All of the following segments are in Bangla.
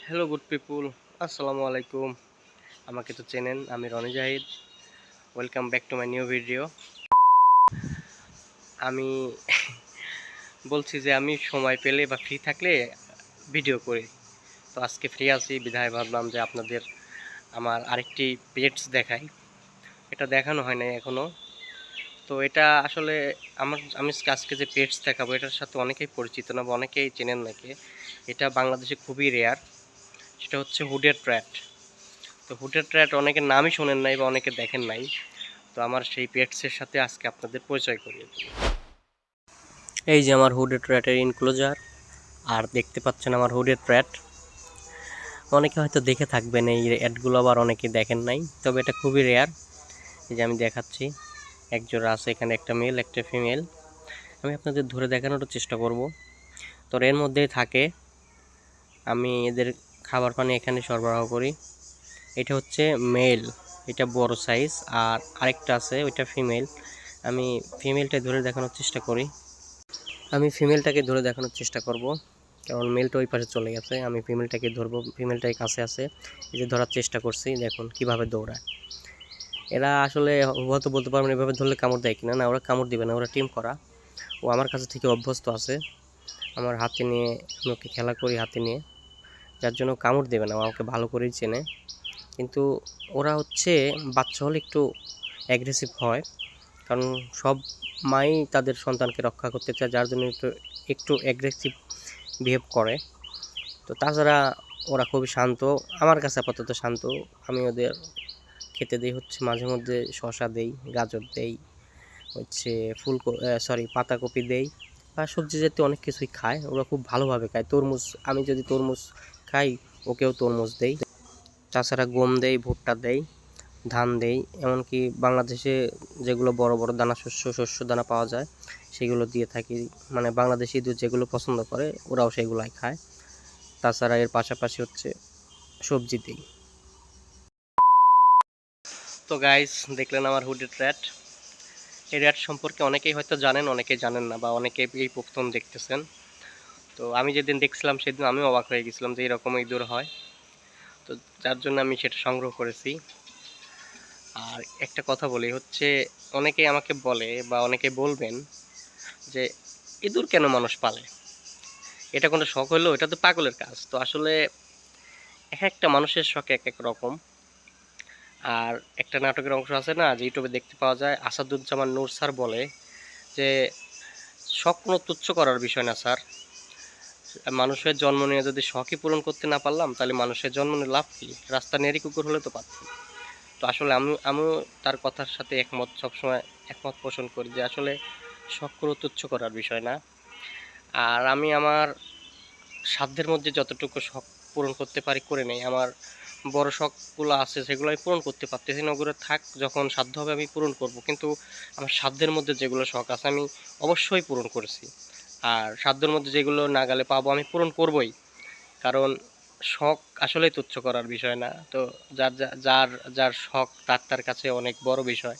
হ্যালো গুড পিপুল, আসসালামু আলাইকুম। আমাকে তো চেনেন, আমি Roni Zahid. Welcome back to my new video. আমি বলছি যে আমি সময় পেলে বা ফ্রি থাকলে ভিডিও করি। তো আজকে ফ্রি আছি বিধায় ভাবলাম যে আপনাদের আমার আরেকটি পেটস দেখাই। এটা দেখানো হয় নাই এখনও। তো এটা আসলে আমি আজকে যে পেটস দেখাবো এটার সাথে অনেকেই পরিচিত না বা অনেকেই চেনেন নাকি। এটা বাংলাদেশে খুবই রেয়ার। সেটা হচ্ছে হুডেড র্যাট। তো হুডেড র্যাট অনেকের নামই শোনেন নাই বা অনেকে দেখেন নাই। তো আমার সেই পেটসের সাথে আজকে আপনাদের পরিচয় করিয়ে দেব। এই যে আমার হুডেড র্যাটের ইনক্লোজার, আর দেখতে পাচ্ছেন আমার হুডেড র্যাট। অনেকে হয়তো দেখে থাকবেন এই অ্যাডগুলো, আবার অনেকে দেখেন নাই, তবে এটা খুবই রেয়ার। এই যে আমি দেখাচ্ছি, এক জোড়া আছে এখানে, একটা মেল একটা ফিমেল। আমি আপনাদের ধরে দেখানোর চেষ্টা করব। তো এর মধ্যেই থাকে, আমি এদের খাবার পানি এখানে সরবরাহ করি। এটা হচ্ছে মেল, এটা বড় সাইজ, আর আরেকটা আছে ওইটা ফিমেল। আমি ফিমেলটা ধরে দেখানোর চেষ্টা করি। আমি ফিমেলটাকে ধরে দেখানোর চেষ্টা করব, কারণ মেলটা ওই পাশে চলে গেছে। আমি ফিমেলটাকে ধরবো, ফিমেলটাই কাছে আছে। এই যে ধরার চেষ্টা করছি, দেখুন কিভাবে দৌড়ায়। এরা আসলে হয়তো বলতে পারবেন এভাবে ধরলে কামড় দেয় কিনা। না, ওরা কামড় দিবে না, ওরা টিম করা। ও আমার কাছে থেকে অভ্যস্ত আছে, আমার হাতে নিয়ে আমি ওকে খেলা করি হাতে নিয়ে, যার জন্য কামড় দেবে না, আমাকে ভালো করেই চেনে। কিন্তু ওরা হচ্ছে বাচ্চা হলে একটু অ্যাগ্রেসিভ হয়, কারণ সব মাই তাদের সন্তানকে রক্ষা করতে চায়, যার জন্য একটু একটু অ্যাগ্রেসিভ বিহেভ করে। তো তাছাড়া ওরা খুবই শান্ত, আমার কাছে আপাতত শান্ত। আমি ওদের খেতে দিই হচ্ছে মাঝে মধ্যে শসা দেই, গাজর দেই, হচ্ছে পাতাকপি দেই, বা সবজি জাতীয় অনেক কিছুই খায়। ওরা খুব ভালোভাবে খায়। তরমুজ, আমি যদি তরমুজ খাই ওকেও তরমুজ দেই। তাছাড়া গম দেই, ভুট্টা দেই, ধান দেই, এমনকি বাংলাদেশে যেগুলো বড় বড় শস্য দানা পাওয়া যায় সেগুলো দিয়ে থাকি। মানে বাংলাদেশি যেগুলো পছন্দ করে ওরাও সেগুলাই খায়। তাছাড়া এর পাশাপাশি হচ্ছে সবজি দিই। তো গাইস, দেখলেন আমার হুডেড র্যাট। এই র্যাট সম্পর্কে অনেকেই হয়তো জানেন, অনেকেই জানেন না, বা অনেকে এই প্রথম দেখতেছেন। তো আমি যেদিন দেখছিলাম সেদিন আমিও অবাক হয়ে গেছিলাম যে এরকম ইঁদুর হয়। তো যার জন্য আমি সেটা সংগ্রহ করেছি। আর একটা কথা বলি হচ্ছে, অনেকেই আমাকে বলে বা অনেকে বলবেন যে ইঁদুর কেন মানুষ পালে, এটা কোনো শখ হলো, এটা তো পাগলের কাজ। তো আসলে এক একটা মানুষের শখ এক এক রকম। আর একটা নাটকের অংশ আছে না, যে ইউটিউবে দেখতে পাওয়া যায়, আসাদুজ্জামান নূর স্যার বলে যে শখ কোনো তুচ্ছ করার বিষয় না স্যার। মানুষের জন্ম নিয়ে যদি শখই পূরণ করতে না পারলাম, তাহলে মানুষের জন্ম নিয়ে লাভ কি? রাস্তা নেড়ি কুকুর হলে তো পারতাম। তো আসলে আমিও তার কথার সাথে একমত, সবসময় একমত পোষণ করি যে আসলে শখ কোনো তুচ্ছ করার বিষয় না। আর আমি আমার সাধ্যের মধ্যে যতটুকু শখ পূরণ করতে পারি করে নেই। আমার বড় শখগুলো আছে সেগুলো আমি পূরণ করতে পারতেছি না, ওগুলো থাক, যখন সাধ্য হবে আমি পূরণ করব। কিন্তু আমার সাধ্যের মধ্যে যেগুলো শখ আছে আমি অবশ্যই পূরণ করেছি। আর সাধ্যের মধ্যে যেগুলো নাগালে পাবো আমি পূরণ করবই। কারণ শখ আসলেই তুচ্ছ করার বিষয় না। তো যার যার যার শখ তার তার কাছে অনেক বড় বিষয়।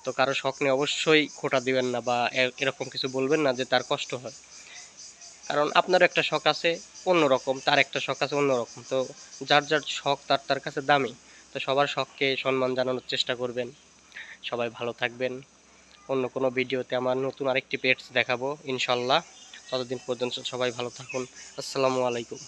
তো কারো শখ নিয়ে অবশ্যই খোঁটা দিবেন না, বা এরকম কিছু বলবেন না যে তার কষ্ট হয়। কারণ আপনার একটা শখ আছে অন্যরকম, তার একটা শখ আছে অন্যরকম। তো যার যার শখ তার তার কাছে দামি। তো সবার শখকে সম্মান জানানোর চেষ্টা করবেন। সবাই ভালো থাকবেন। অন্য কোনো ভিডিওতে আমার নতুন আরেকটি পেটস দেখাবো ইনশাল্লাহ। ততদিন পর্যন্ত সবাই ভালো থাকুন। আসসালামু আলাইকুম।